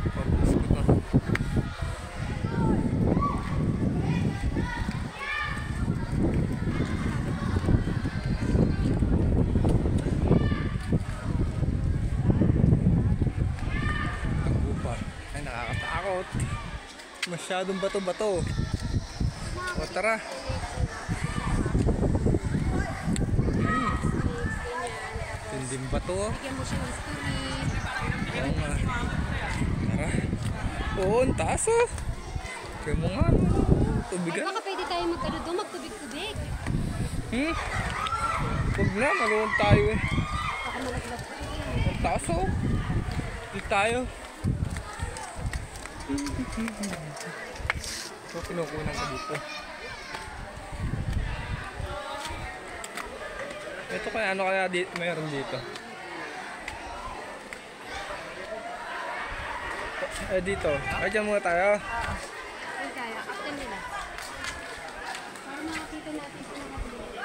Focus ko to. Ay, nakakatakot. Masyadong bato-bato. O tara. Tinding bato. Bigyan mo siya ng story. Oo nga. Tara. Oo, ang taas oh. Kaya mo nga. Tubigan. Ay, baka pwede tayo mag-ano doon, magtubig-tubig. Huwag na, maluwan tayo eh. Baka malaglag ko. Ang taas oh. Hindi tayo. So, kinukunan ko dito. Ito kaya ano kaya dito, mayroon dito? Eh dito. Ay, dyan muna tayo. Ay, kaya. After nila. Para makakita natin sa mga pinili.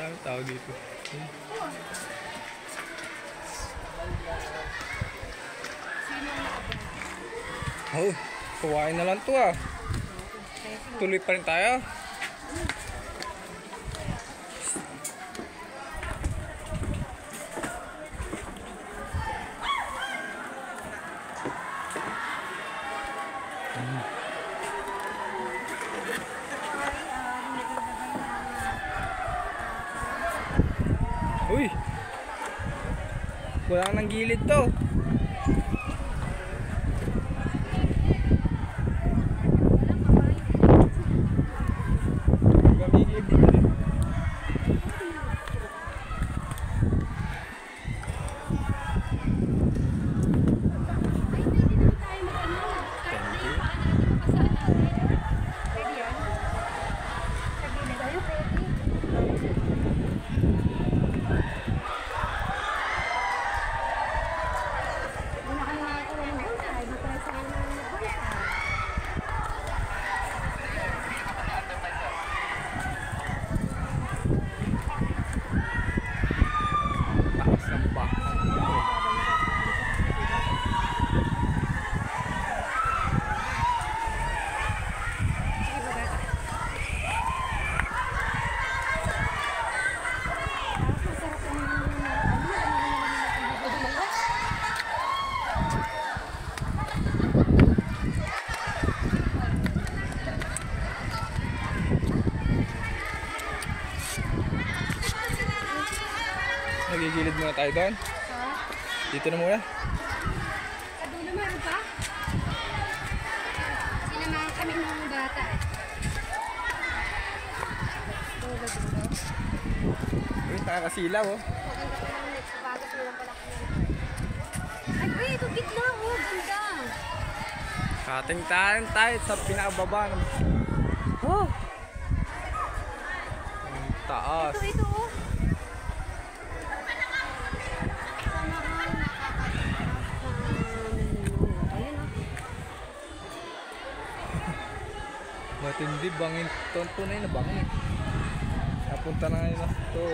Daming tao dito. Oh, kuwain na lang to ah. Tuloy pa rin tayo. Uy! Wala nang gilid to. Gumigilid dito rin. Taas ng bahay. Nagigilid muna tayo doon. Dito na muna. Sa dulo meron pa? Sinamahan kami ng bata eh. Dulo. Uy, nakakasilaw oh. Bagas mo lang pala kami. Ay, wait, ito gitna oh, ganda. Kating tayo sa pinakababa ng... Oh! Ang taas. Ito oh. Matindi bangin. Tunay na bangin. Napunta na ngayon na ito.